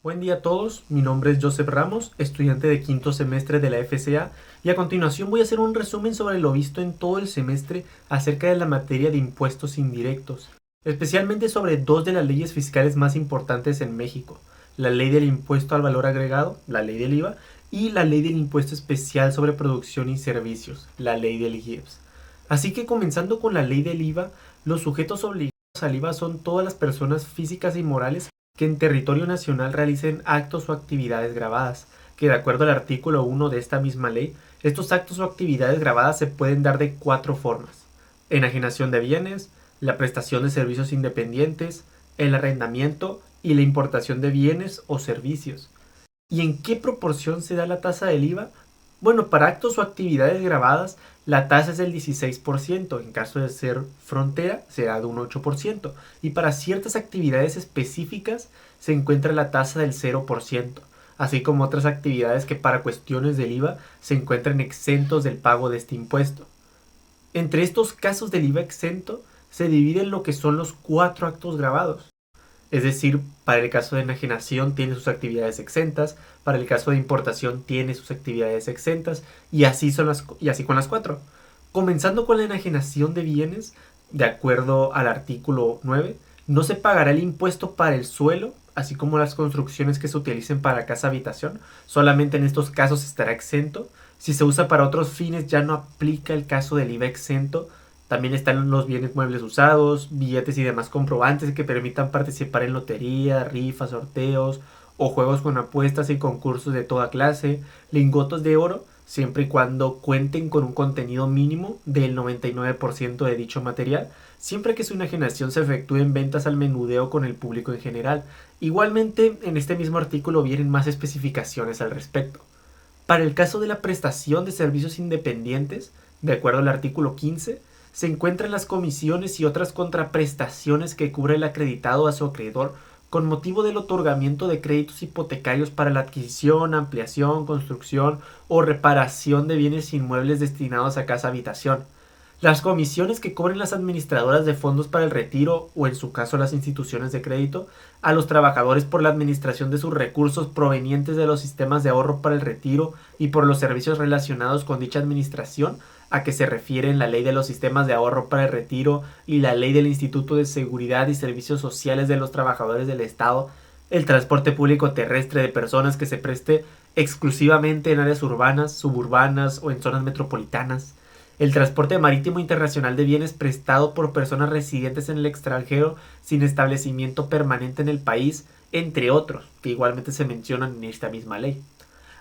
Buen día a todos, mi nombre es Joseph Ramos, estudiante de quinto semestre de la FCA, y a continuación voy a hacer un resumen sobre lo visto en todo el semestre acerca de la materia de impuestos indirectos, especialmente sobre dos de las leyes fiscales más importantes en México: la ley del impuesto al valor agregado, la ley del IVA, y la ley del impuesto especial sobre producción y servicios, la ley del IEPS. Así que, comenzando con la ley del IVA, los sujetos obligados al IVA son todas las personas físicas y morales que en territorio nacional realicen actos o actividades grabadas, que de acuerdo al artículo 1 de esta misma ley, estos actos o actividades grabadas se pueden dar de cuatro formas: enajenación de bienes, la prestación de servicios independientes, el arrendamiento y la importación de bienes o servicios. ¿Y en qué proporción se da la tasa del IVA? Bueno, para actos o actividades grabadas, la tasa es del 16%, en caso de ser frontera será de un 8%, y para ciertas actividades específicas se encuentra la tasa del 0%, así como otras actividades que para cuestiones del IVA se encuentran exentos del pago de este impuesto. Entre estos casos del IVA exento se dividen lo que son los cuatro actos grabados. Es decir, para el caso de enajenación tiene sus actividades exentas, para el caso de importación tiene sus actividades exentas, y así con las cuatro. Comenzando con la enajenación de bienes, de acuerdo al artículo 9, no se pagará el impuesto para el suelo, así como las construcciones que se utilicen para casa habitación. Solamente en estos casos estará exento. Si se usa para otros fines ya no aplica el caso del IVA exento. También están los bienes muebles usados, billetes y demás comprobantes que permitan participar en lotería, rifas, sorteos o juegos con apuestas y concursos de toda clase, lingotes de oro, siempre y cuando cuenten con un contenido mínimo del 99% de dicho material, siempre que su enajenación se efectúe en ventas al menudeo con el público en general. Igualmente, en este mismo artículo vienen más especificaciones al respecto. Para el caso de la prestación de servicios independientes, de acuerdo al artículo 15, se encuentran las comisiones y otras contraprestaciones que cubre el acreditado a su acreedor con motivo del otorgamiento de créditos hipotecarios para la adquisición, ampliación, construcción o reparación de bienes inmuebles destinados a casa habitación. Las comisiones que cobren las administradoras de fondos para el retiro, o en su caso las instituciones de crédito, a los trabajadores por la administración de sus recursos provenientes de los sistemas de ahorro para el retiro y por los servicios relacionados con dicha administración, a que se refieren la ley de los sistemas de ahorro para el retiro y la ley del Instituto de Seguridad y Servicios Sociales de los Trabajadores del Estado, el transporte público terrestre de personas que se preste exclusivamente en áreas urbanas, suburbanas o en zonas metropolitanas, el transporte marítimo internacional de bienes prestado por personas residentes en el extranjero sin establecimiento permanente en el país, entre otros, que igualmente se mencionan en esta misma ley.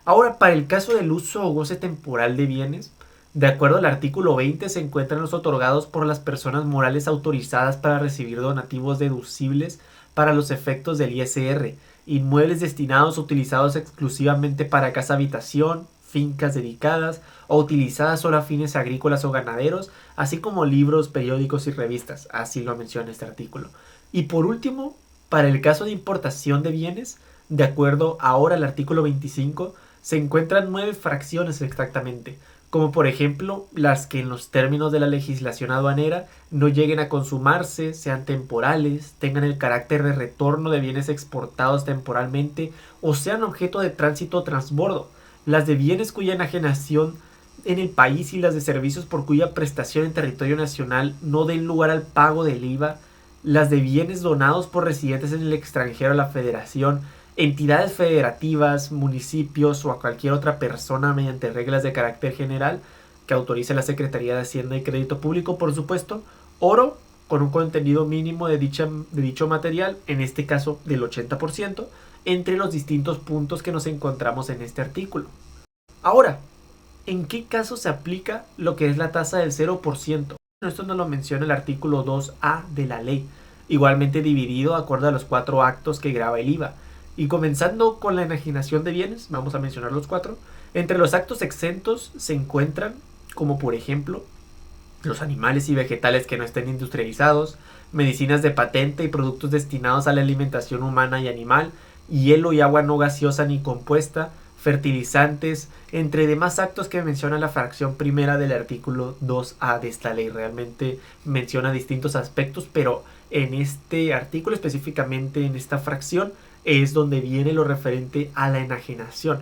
Ahora, para el caso del uso o goce temporal de bienes, de acuerdo al artículo 20, se encuentran los otorgados por las personas morales autorizadas para recibir donativos deducibles para los efectos del ISR, inmuebles destinados o utilizados exclusivamente para casa habitación, fincas dedicadas o utilizadas solo a fines agrícolas o ganaderos, así como libros, periódicos y revistas, así lo menciona este artículo. Y por último, para el caso de importación de bienes, de acuerdo ahora al artículo 25, se encuentran 9 fracciones exactamente, como por ejemplo las que en los términos de la legislación aduanera no lleguen a consumarse, sean temporales, tengan el carácter de retorno de bienes exportados temporalmente o sean objeto de tránsito o transbordo, las de bienes cuya enajenación en el país y las de servicios por cuya prestación en territorio nacional no den lugar al pago del IVA, las de bienes donados por residentes en el extranjero a la federación, entidades federativas, municipios o a cualquier otra persona mediante reglas de carácter general que autorice la Secretaría de Hacienda y Crédito Público, por supuesto, oro con un contenido mínimo de dicho material, en este caso del 80%, entre los distintos puntos que nos encontramos en este artículo. Ahora, ¿en qué caso se aplica lo que es la tasa del 0%? Esto nos lo menciona el artículo 2A de la ley, igualmente dividido de acuerdo a los 4 actos que grava el IVA. Y comenzando con la enajenación de bienes, vamos a mencionar los 4. Entre los actos exentos se encuentran, como por ejemplo, los animales y vegetales que no estén industrializados, medicinas de patente y productos destinados a la alimentación humana y animal, hielo y agua no gaseosa ni compuesta, fertilizantes, entre demás actos que menciona la fracción primera del artículo 2A de esta ley. Realmente menciona distintos aspectos, pero en este artículo, específicamente en esta fracción, es donde viene lo referente a la enajenación.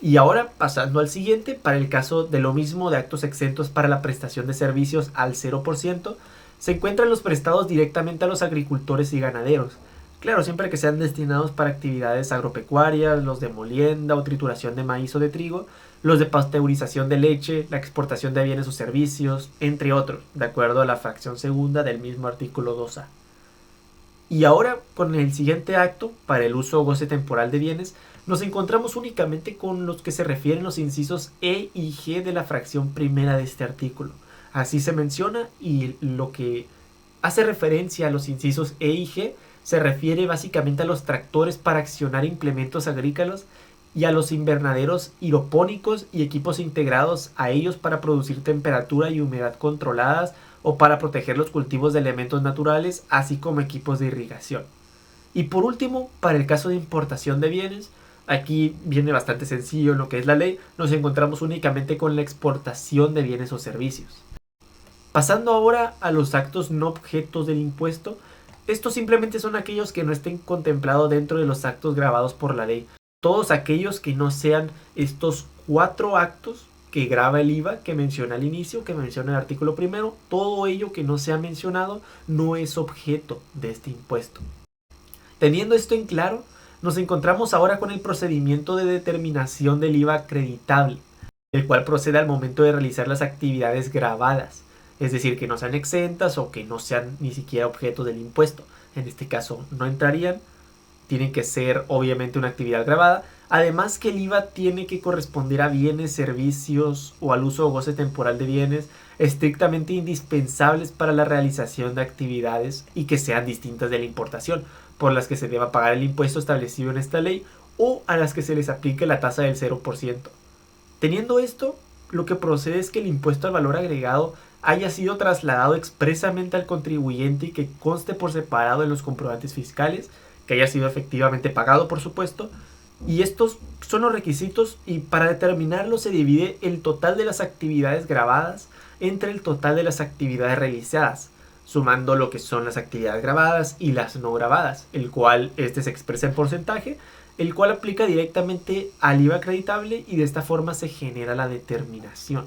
Y ahora pasando al siguiente, para el caso de lo mismo de actos exentos para la prestación de servicios al 0%, se encuentran los prestados directamente a los agricultores y ganaderos. Claro, siempre que sean destinados para actividades agropecuarias, los de molienda o trituración de maíz o de trigo, los de pasteurización de leche, la exportación de bienes o servicios, entre otros, de acuerdo a la fracción segunda del mismo artículo 2A. Y ahora, con el siguiente acto, para el uso o goce temporal de bienes, nos encontramos únicamente con los que se refieren los incisos E y G de la fracción primera de este artículo. Así se menciona, y lo que hace referencia a los incisos E y G se refiere básicamente a los tractores para accionar implementos agrícolas y a los invernaderos hidropónicos y equipos integrados a ellos para producir temperatura y humedad controladas o para proteger los cultivos de elementos naturales, así como equipos de irrigación. Y por último, para el caso de importación de bienes, aquí viene bastante sencillo en lo que es la ley, nos encontramos únicamente con la exportación de bienes o servicios. Pasando ahora a los actos no objetos del impuesto, estos simplemente son aquellos que no estén contemplados dentro de los actos gravados por la ley. Todos aquellos que no sean estos 4 actos que grava el IVA que menciona al inicio, que menciona el artículo primero, todo ello que no sea mencionado no es objeto de este impuesto. Teniendo esto en claro, nos encontramos ahora con el procedimiento de determinación del IVA acreditable, el cual procede al momento de realizar las actividades gravadas, es decir, que no sean exentas o que no sean ni siquiera objeto del impuesto. En este caso no entrarían, tienen que ser obviamente una actividad gravada, además que el IVA tiene que corresponder a bienes, servicios o al uso o goce temporal de bienes estrictamente indispensables para la realización de actividades y que sean distintas de la importación, por las que se deba pagar el impuesto establecido en esta ley o a las que se les aplique la tasa del 0%. Teniendo esto, lo que procede es que el impuesto al valor agregado haya sido trasladado expresamente al contribuyente y que conste por separado en los comprobantes fiscales, que haya sido efectivamente pagado, por supuesto, y estos son los requisitos, y para determinarlo se divide el total de las actividades gravadas entre el total de las actividades realizadas, sumando lo que son las actividades gravadas y las no gravadas, el cual este se expresa en porcentaje, el cual aplica directamente al IVA acreditable y de esta forma se genera la determinación.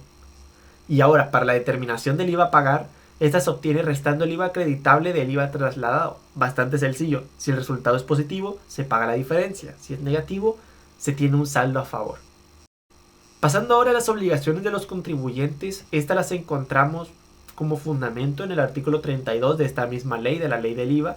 Y ahora, para la determinación del IVA a pagar, esta se obtiene restando el IVA acreditable del IVA trasladado. Bastante sencillo. Si el resultado es positivo, se paga la diferencia. Si es negativo, se tiene un saldo a favor. Pasando ahora a las obligaciones de los contribuyentes, estas las encontramos como fundamento en el artículo 32 de esta misma ley, de la ley del IVA,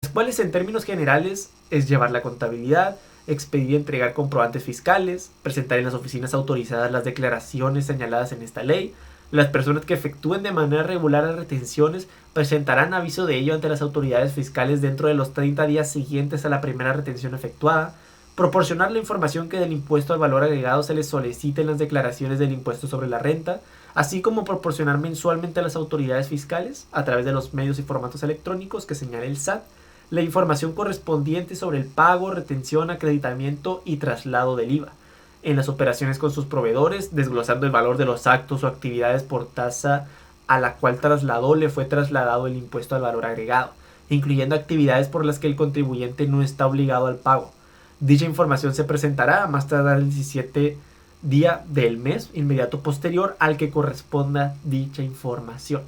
las cuales en términos generales es llevar la contabilidad, expedir y entregar comprobantes fiscales, presentar en las oficinas autorizadas las declaraciones señaladas en esta ley. Las personas que efectúen de manera regular las retenciones presentarán aviso de ello ante las autoridades fiscales dentro de los 30 días siguientes a la primera retención efectuada. Proporcionar la información que del impuesto al valor agregado se les solicite en las declaraciones del impuesto sobre la renta, así como proporcionar mensualmente a las autoridades fiscales, a través de los medios y formatos electrónicos que señale el SAT, la información correspondiente sobre el pago, retención, acreditamiento y traslado del IVA en las operaciones con sus proveedores, desglosando el valor de los actos o actividades por tasa a la cual trasladó le fue trasladado el impuesto al valor agregado, incluyendo actividades por las que el contribuyente no está obligado al pago. Dicha información se presentará a más tardar el 17 día del mes inmediato posterior al que corresponda dicha información.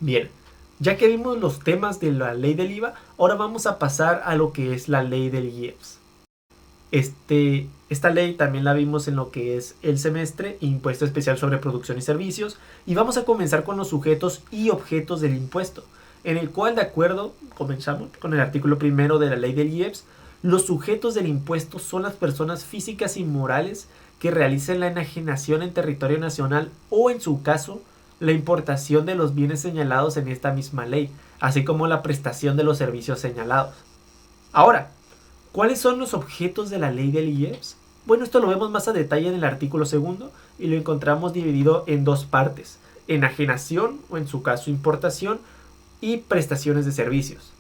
Bien, ya que vimos los temas de la ley del IVA, ahora vamos a pasar a lo que es la ley del IEPS. Esta ley también la vimos en lo que es el semestre, Impuesto Especial sobre Producción y Servicios, y vamos a comenzar con los sujetos y objetos del impuesto, en el cual, de acuerdo, comenzamos con el artículo primero de la ley del IEPS, los sujetos del impuesto son las personas físicas y morales que realicen la enajenación en territorio nacional o, en su caso, la importación de los bienes señalados en esta misma ley, así como la prestación de los servicios señalados. Ahora, ¿cuáles son los objetos de la ley del IEPS? Bueno, esto lo vemos más a detalle en el artículo segundo y lo encontramos dividido en dos partes: enajenación, o en su caso importación, y prestaciones de servicios.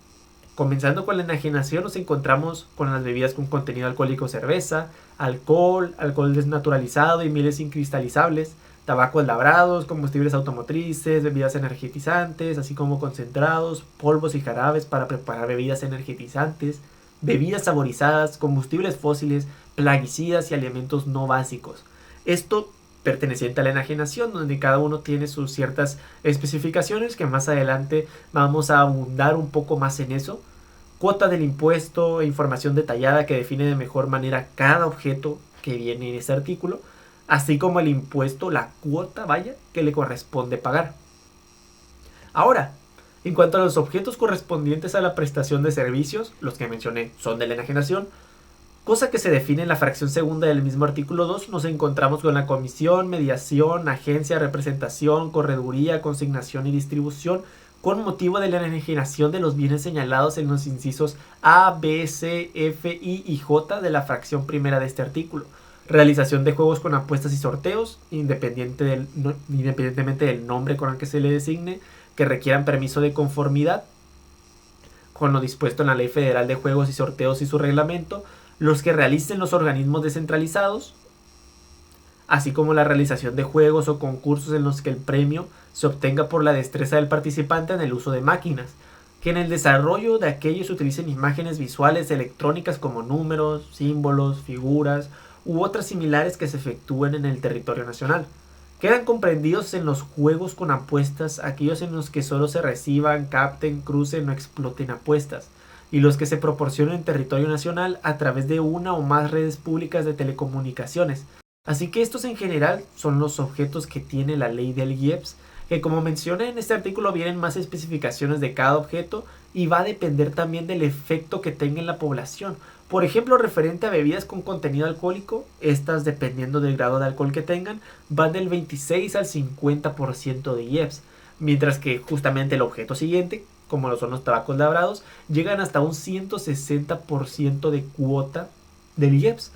Comenzando con la enajenación, nos encontramos con las bebidas con contenido alcohólico, cerveza, alcohol, alcohol desnaturalizado y mieles incristalizables, tabacos labrados, combustibles automotrices, bebidas energetizantes, así como concentrados, polvos y jarabes para preparar bebidas energetizantes, bebidas saborizadas, combustibles fósiles, plaguicidas y alimentos no básicos. Esto perteneciente a la enajenación, donde cada uno tiene sus ciertas especificaciones que más adelante vamos a abundar un poco más en eso. Cuota del impuesto e información detallada que define de mejor manera cada objeto que viene en este artículo, así como el impuesto, la cuota, vaya, que le corresponde pagar. Ahora, en cuanto a los objetos correspondientes a la prestación de servicios, los que mencioné son de la enajenación, cosa que se define en la fracción segunda del mismo artículo 2, nos encontramos con la comisión, mediación, agencia, representación, correduría, consignación y distribución, con motivo de la enajenación de los bienes señalados en los incisos A, B, C, F, I y J de la fracción primera de este artículo. Realización de juegos con apuestas y sorteos, independientemente del nombre con el que se le designe, que requieran permiso de conformidad con lo dispuesto en la Ley Federal de Juegos y Sorteos y su reglamento, los que realicen los organismos descentralizados, así como la realización de juegos o concursos en los que el premio se obtenga por la destreza del participante en el uso de máquinas, que en el desarrollo de aquellos utilicen imágenes visuales electrónicas como números, símbolos, figuras u otras similares que se efectúen en el territorio nacional. Quedan comprendidos en los juegos con apuestas aquellos en los que solo se reciban, capten, crucen o exploten apuestas, y los que se proporcionen en territorio nacional a través de una o más redes públicas de telecomunicaciones. Así que estos en general son los objetos que tiene la ley del IEPS, que como mencioné en este artículo vienen más especificaciones de cada objeto y va a depender también del efecto que tenga en la población. Por ejemplo, referente a bebidas con contenido alcohólico, estas dependiendo del grado de alcohol que tengan, van del 26 al 50% de IEPS, mientras que justamente el objeto siguiente, como lo son los tabacos labrados, llegan hasta un 160% de cuota del IEPS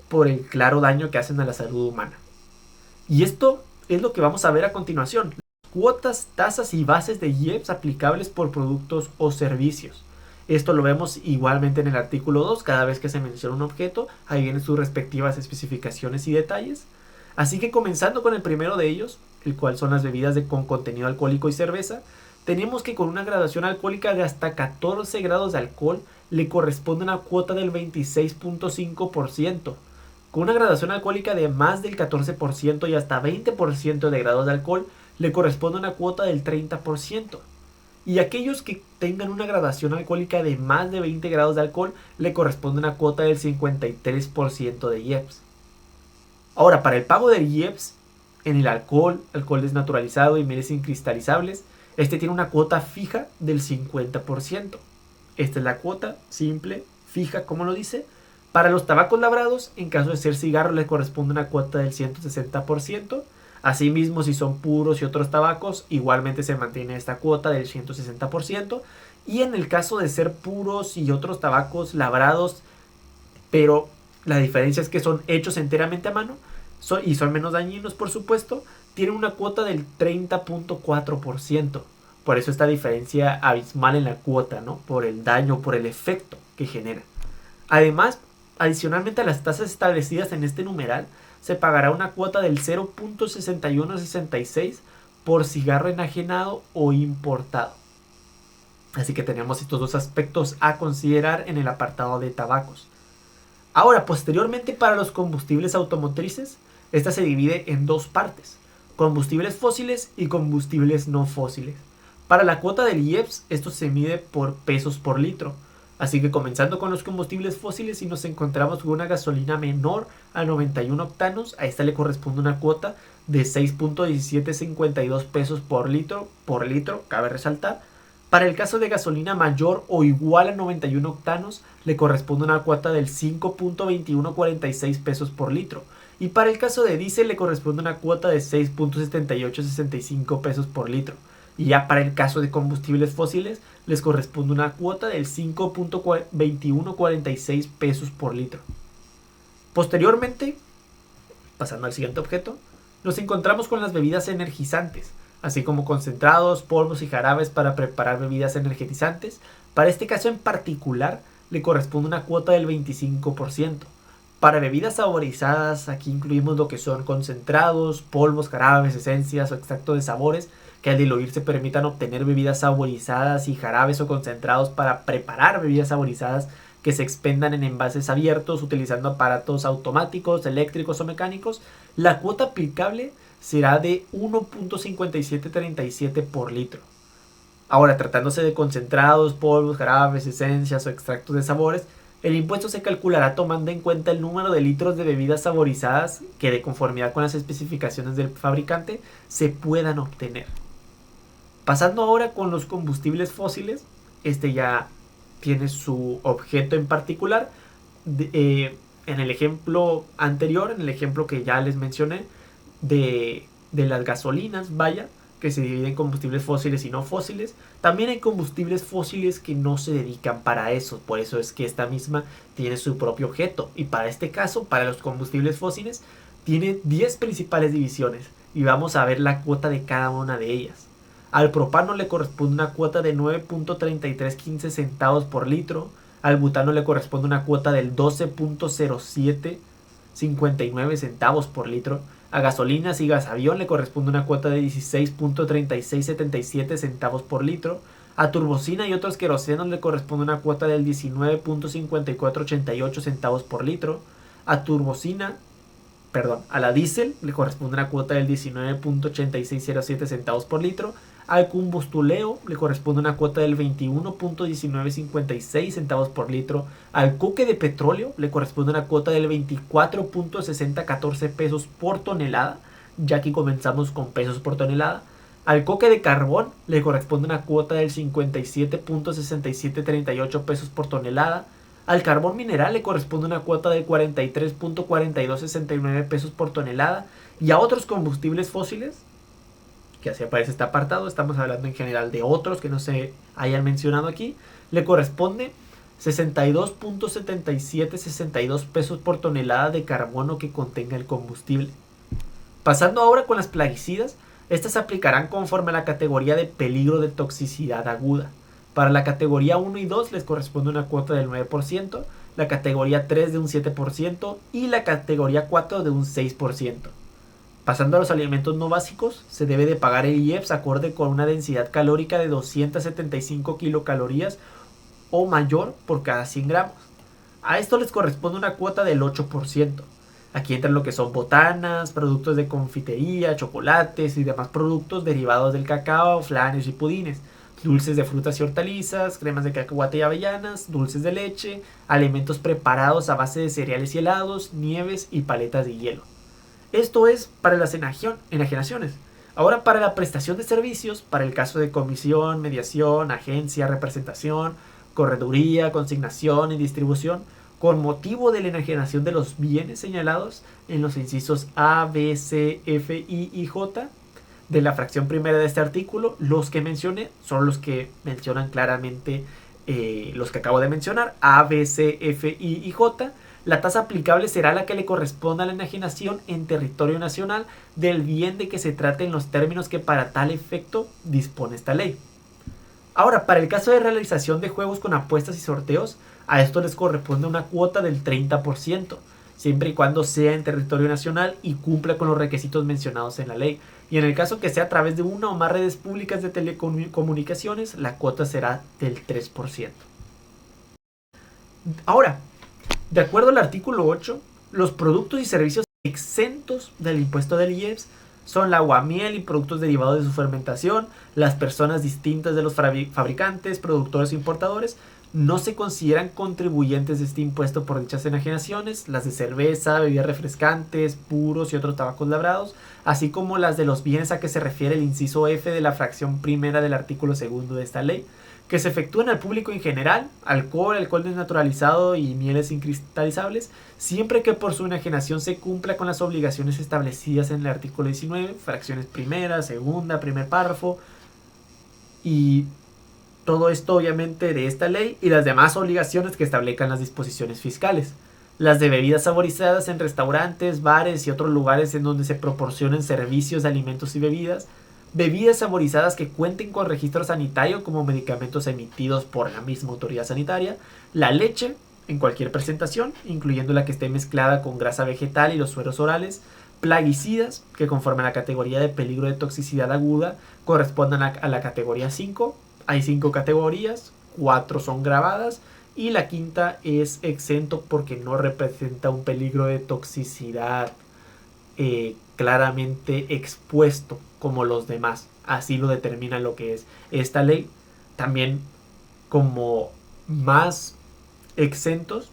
por el claro daño que hacen a la salud humana. Y esto es lo que vamos a ver a continuación: cuotas, tasas y bases de IEPS aplicables por productos o servicios. Esto lo vemos igualmente en el artículo 2, cada vez que se menciona un objeto, ahí vienen sus respectivas especificaciones y detalles. Así que comenzando con el primero de ellos, el cual son las bebidas con contenido alcohólico y cerveza, tenemos que con una graduación alcohólica de hasta 14 grados de alcohol le corresponde una cuota del 26.5%. Con una graduación alcohólica de más del 14% y hasta 20% de grados de alcohol le corresponde una cuota del 30%. Y aquellos que tengan una graduación alcohólica de más de 20 grados de alcohol le corresponde una cuota del 53% de IEPS. Ahora, para el pago del IEPS en el alcohol desnaturalizado y mieles incristalizables, este tiene una cuota fija del 50%. Esta es la cuota simple, fija, como lo dice. Para los tabacos labrados, en caso de ser cigarro, le corresponde una cuota del 160%. Asimismo, si son puros y otros tabacos, igualmente se mantiene esta cuota del 160%. Y en el caso de ser puros y otros tabacos labrados, pero la diferencia es que son hechos enteramente a mano y son menos dañinos, por supuesto, tienen una cuota del 30.4%. Por eso esta diferencia abismal en la cuota, ¿no? Por el daño, por el efecto que genera. Además, adicionalmente a las tasas establecidas en este numeral, se pagará una cuota del 0.6166 por cigarro enajenado o importado. Así que tenemos estos dos aspectos a considerar en el apartado de tabacos. Ahora, posteriormente, para los combustibles automotrices, esta se divide en dos partes: combustibles fósiles y combustibles no fósiles. Para la cuota del IEPS, esto se mide por pesos por litro. Así que comenzando con los combustibles fósiles, si nos encontramos con una gasolina menor a 91 octanos, a esta le corresponde una cuota de 6.1752 pesos por litro, cabe resaltar. Para el caso de gasolina mayor o igual a 91 octanos, le corresponde una cuota del 5.2146 pesos por litro. Y para el caso de diésel le corresponde una cuota de 6.7865 pesos por litro. Y ya para el caso de combustibles fósiles les corresponde una cuota del 5.2146 pesos por litro. Posteriormente, pasando al siguiente objeto, nos encontramos con las bebidas energizantes, así como concentrados, polvos y jarabes para preparar bebidas energizantes. Para este caso en particular le corresponde una cuota del 25%. Para bebidas saborizadas, aquí incluimos lo que son concentrados, polvos, jarabes, esencias o extracto de sabores, que al diluirse permitan obtener bebidas saborizadas, y jarabes o concentrados para preparar bebidas saborizadas que se expendan en envases abiertos utilizando aparatos automáticos, eléctricos o mecánicos, la cuota aplicable será de 1.5737 por litro. Ahora, tratándose de concentrados, polvos, jarabes, esencias o extractos de sabores, el impuesto se calculará tomando en cuenta el número de litros de bebidas saborizadas que, de conformidad con las especificaciones del fabricante, se puedan obtener. Pasando ahora con los combustibles fósiles, este ya tiene su objeto en particular. En el ejemplo anterior, en el ejemplo que ya les mencioné, de las gasolinas, vaya, que se dividen en combustibles fósiles y no fósiles. También hay combustibles fósiles que no se dedican para eso, por eso es que esta misma tiene su propio objeto. Y para este caso, para los combustibles fósiles, tiene 10 principales divisiones y vamos a ver la cuota de cada una de ellas. Al propano le corresponde una cuota de 9.3315 centavos por litro. Al butano le corresponde una cuota del 12.0759 centavos por litro. A gasolinas y gasavión le corresponde una cuota de 16.3677 centavos por litro. A turbocina y otros querosenos le corresponde una cuota del 19.5488 centavos por litro. A la diésel le corresponde una cuota del 19.8607 centavos por litro. Al combustuleo le corresponde una cuota del 21.1956 centavos por litro. Al coque de petróleo le corresponde una cuota del 24.6014 pesos por tonelada. Ya aquí comenzamos con pesos por tonelada. Al coque de carbón le corresponde una cuota del 57.6738 pesos por tonelada. Al carbón mineral le corresponde una cuota de 43.4269 pesos por tonelada. Y a otros combustibles fósiles, que así aparece este apartado, estamos hablando en general de otros que no se hayan mencionado aquí, le corresponde 62.7762 pesos por tonelada de carbono que contenga el combustible. Pasando ahora con las plaguicidas, estas se aplicarán conforme a la categoría de peligro de toxicidad aguda. Para la categoría 1 y 2 les corresponde una cuota del 9%, la categoría 3 de un 7% y la categoría 4 de un 6%. Pasando a los alimentos no básicos, se debe de pagar el IEPS acorde con una densidad calórica de 275 kilocalorías o mayor por cada 100 gramos. A esto les corresponde una cuota del 8%. Aquí entran lo que son botanas, productos de confitería, chocolates y demás productos derivados del cacao, flanes y pudines, dulces de frutas y hortalizas, cremas de cacahuate y avellanas, dulces de leche, alimentos preparados a base de cereales y helados, nieves y paletas de hielo. Esto es para las enajenaciones. Ahora, para la prestación de servicios, para el caso de comisión, mediación, agencia, representación, correduría, consignación y distribución, con motivo de la enajenación de los bienes señalados en los incisos A, B, C, F, I y J de la fracción primera de este artículo, los que mencioné son los que mencionan claramente los que acabo de mencionar, A, B, C, F, I y J. La tasa aplicable será la que le corresponda a la enajenación en territorio nacional del bien de que se trate en los términos que para tal efecto dispone esta ley. Ahora, para el caso de realización de juegos con apuestas y sorteos, a esto les corresponde una cuota del 30%, siempre y cuando sea en territorio nacional y cumpla con los requisitos mencionados en la ley. Y en el caso que sea a través de una o más redes públicas de telecomunicaciones, la cuota será del 3%. Ahora, de acuerdo al artículo 8, los productos y servicios exentos del impuesto del IEPS son el aguamiel y productos derivados de su fermentación. Las personas distintas de los fabricantes, productores e importadores no se consideran contribuyentes de este impuesto por dichas enajenaciones, las de cerveza, bebidas refrescantes, puros y otros tabacos labrados, así como las de los bienes a que se refiere el inciso F de la fracción primera del artículo segundo de esta ley, que se efectúan al público en general, alcohol desnaturalizado y mieles incristalizables, siempre que por su enajenación se cumpla con las obligaciones establecidas en el artículo 19, fracciones primera, segunda, primer párrafo, y todo esto obviamente de esta ley y las demás obligaciones que establezcan las disposiciones fiscales. Las de bebidas saborizadas en restaurantes, bares y otros lugares en donde se proporcionen servicios de alimentos y bebidas, bebidas saborizadas que cuenten con registro sanitario como medicamentos emitidos por la misma autoridad sanitaria, la leche en cualquier presentación, incluyendo la que esté mezclada con grasa vegetal y los sueros orales, plaguicidas que conforme a la categoría de peligro de toxicidad aguda correspondan a la categoría 5. Hay 5 categorías, 4 son grabadas Y la quinta es exento porque no representa un peligro de toxicidad claramente expuesto como los demás. Así lo determina lo que es esta ley. También como más exentos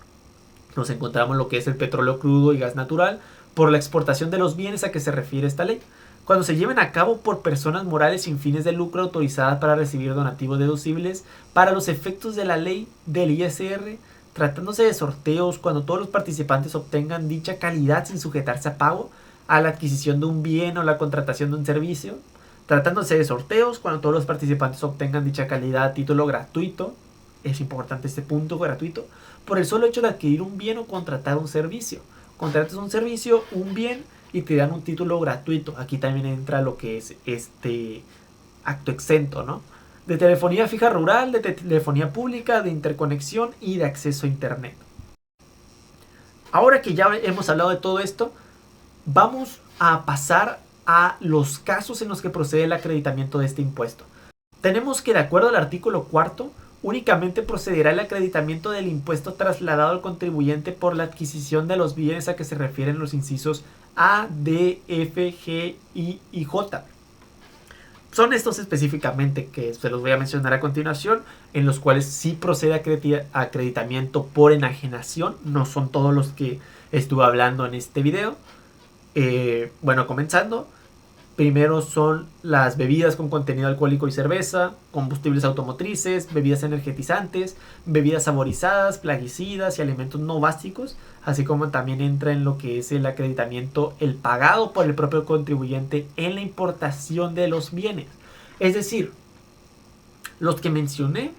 nos encontramos lo que es el petróleo crudo y gas natural por la exportación de los bienes a que se refiere esta ley. Cuando se lleven a cabo por personas morales sin fines de lucro autorizadas para recibir donativos deducibles para los efectos de la ley del ISR, tratándose de sorteos cuando todos los participantes obtengan dicha calidad sin sujetarse a pago, a la adquisición de un bien o la contratación de un servicio, tratándose de sorteos cuando todos los participantes obtengan dicha calidad a título gratuito, es importante este punto, gratuito, por el solo hecho de adquirir un bien o contratar un servicio. Contratas un servicio, un bien y te dan un título gratuito. Aquí también entra lo que es este acto exento, ¿no? De telefonía fija rural, de telefonía pública, de interconexión y de acceso a internet. Ahora que ya hemos hablado de todo esto, vamos a pasar a los casos en los que procede el acreditamiento de este impuesto. Tenemos que, de acuerdo al artículo 4, únicamente procederá el acreditamiento del impuesto trasladado al contribuyente por la adquisición de los bienes a que se refieren los incisos A, D, F, G, I y J. Son estos específicamente que se los voy a mencionar a continuación, en los cuales sí procede acreditamiento por enajenación. No son todos los que estuve hablando en este video. Bueno, comenzando. Primero son las bebidas con contenido alcohólico y cerveza, combustibles automotrices, bebidas energetizantes, bebidas saborizadas, plaguicidas y alimentos no básicos, así como también entra en lo que es el acreditamiento, el pagado por el propio contribuyente en la importación de los bienes. Es decir, los que mencioné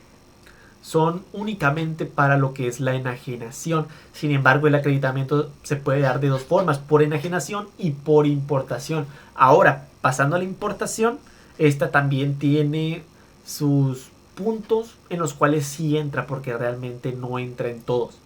son únicamente para lo que es la enajenación. Sin embargo, el acreditamiento se puede dar de dos formas, por enajenación y por importación. Ahora, pasando a la importación, esta también tiene sus puntos en los cuales sí entra, porque realmente no entra en todos.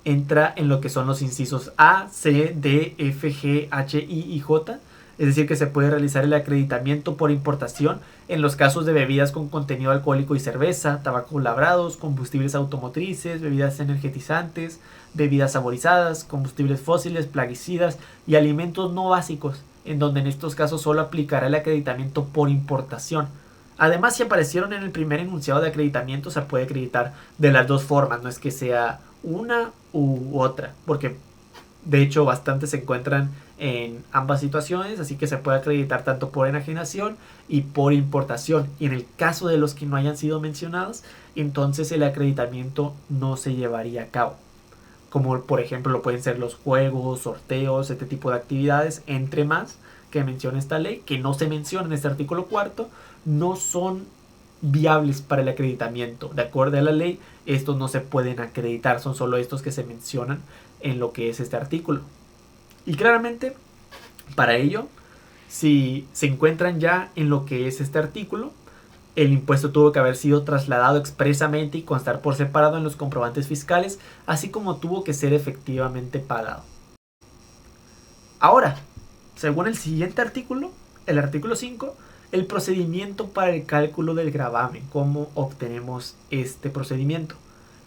Entra en lo que son los incisos A, C, D, F, G, H, I y J. Es decir, que se puede realizar el acreditamiento por importación en los casos de bebidas con contenido alcohólico y cerveza, tabacos labrados, combustibles automotrices, bebidas energetizantes, bebidas saborizadas, combustibles fósiles, plaguicidas y alimentos no básicos, en donde en estos casos solo aplicará el acreditamiento por importación. Además, si aparecieron en el primer enunciado de acreditamiento, se puede acreditar de las dos formas, no es que sea una u otra, porque de hecho bastantes se encuentran en ambas situaciones, así que se puede acreditar tanto por enajenación y por importación. Y en el caso de los que no hayan sido mencionados, entonces el acreditamiento no se llevaría a cabo. Como por ejemplo lo pueden ser los juegos, sorteos, este tipo de actividades, entre más que menciona esta ley, que no se menciona en este artículo 4, no son viables para el acreditamiento. De acuerdo a la ley, estos no se pueden acreditar, son solo estos que se mencionan en lo que es este artículo. Y claramente, para ello, si se encuentran ya en lo que es este artículo, el impuesto tuvo que haber sido trasladado expresamente y constar por separado en los comprobantes fiscales, así como tuvo que ser efectivamente pagado. Ahora, según el siguiente artículo, el artículo 5, el procedimiento para el cálculo del gravamen. ¿Cómo obtenemos este procedimiento?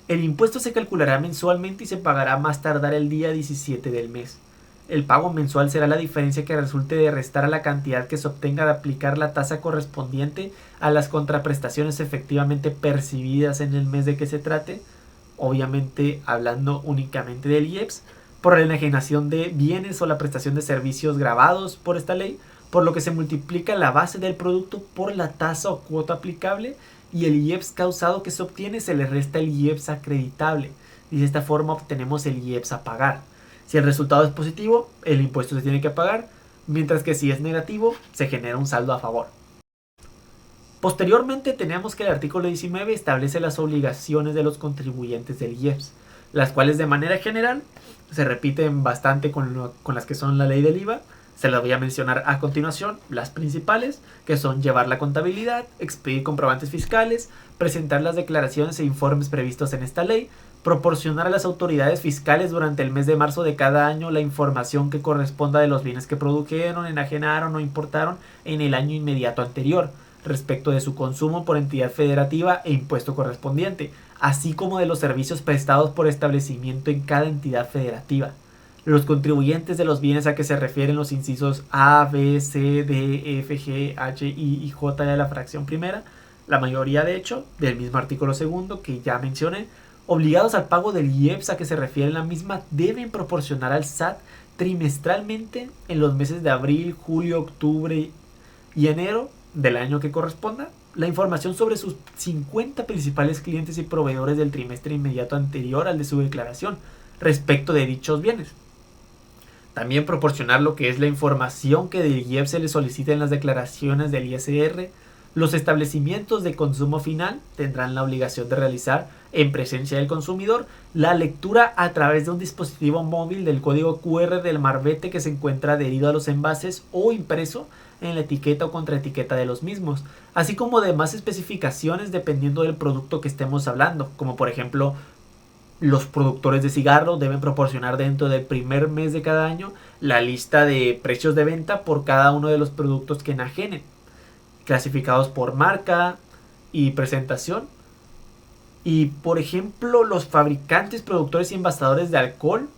El impuesto se calculará mensualmente y se pagará más tardar el día 17 del mes. El pago mensual será la diferencia que resulte de restar a la cantidad que se obtenga de aplicar la tasa correspondiente a las contraprestaciones efectivamente percibidas en el mes de que se trate, obviamente hablando únicamente del IEPS, por la enajenación de bienes o la prestación de servicios gravados por esta ley, por lo que se multiplica la base del producto por la tasa o cuota aplicable y el IEPS causado que se obtiene se le resta el IEPS acreditable y de esta forma obtenemos el IEPS a pagar. Si el resultado es positivo, el impuesto se tiene que pagar, mientras que si es negativo, se genera un saldo a favor. Posteriormente tenemos que el artículo 19 establece las obligaciones de los contribuyentes del IEPS, las cuales de manera general se repiten bastante con las que son la ley del IVA. Se las voy a mencionar a continuación, las principales, que son llevar la contabilidad, expedir comprobantes fiscales, presentar las declaraciones e informes previstos en esta ley, proporcionar a las autoridades fiscales durante el mes de marzo de cada año la información que corresponda de los bienes que produjeron, enajenaron o importaron en el año inmediato anterior, respecto de su consumo por entidad federativa e impuesto correspondiente, así como de los servicios prestados por establecimiento en cada entidad federativa. Los contribuyentes de los bienes a que se refieren los incisos A, B, C, D, F, G, H, I y J de la fracción primera, la mayoría de hecho del mismo artículo segundo que ya mencioné, obligados al pago del IEPS a que se refiere la misma, deben proporcionar al SAT trimestralmente en los meses de abril, julio, octubre y enero del año que corresponda la información sobre sus 50 principales clientes y proveedores del trimestre inmediato anterior al de su declaración respecto de dichos bienes. También proporcionar lo que es la información que del IEPS se le solicita en las declaraciones del ISR. Los establecimientos de consumo final tendrán la obligación de realizar, en presencia del consumidor, la lectura a través de un dispositivo móvil del código QR del marbete que se encuentra adherido a los envases o impreso en la etiqueta o contraetiqueta de los mismos, así como demás especificaciones dependiendo del producto que estemos hablando, como por ejemplo los productores de cigarro deben proporcionar dentro del primer mes de cada año la lista de precios de venta por cada uno de los productos que enajenen, clasificados por marca y presentación. Y por ejemplo, los fabricantes, productores y envasadores de alcohol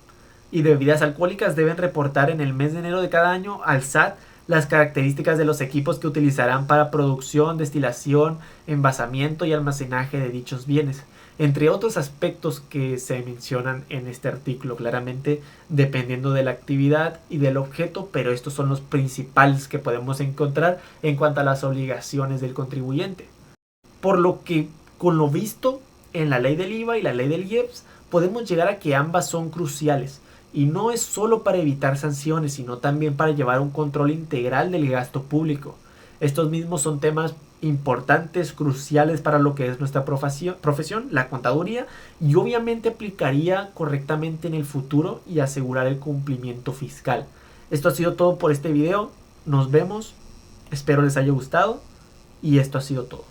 y de bebidas alcohólicas deben reportar en el mes de enero de cada año al SAT las características de los equipos que utilizarán para producción, destilación, envasamiento y almacenaje de dichos bienes, entre otros aspectos que se mencionan en este artículo, claramente dependiendo de la actividad y del objeto, pero estos son los principales que podemos encontrar en cuanto a las obligaciones del contribuyente. Por lo que, con lo visto en la ley del IVA y la ley del IEPS, podemos llegar a que ambas son cruciales, y no es solo para evitar sanciones, sino también para llevar un control integral del gasto público. Estos mismos son temas importantes, cruciales para lo que es nuestra profesión, la contaduría, y obviamente aplicaría correctamente en el futuro y asegurar el cumplimiento fiscal. Esto ha sido todo por este video, nos vemos, espero les haya gustado y esto ha sido todo.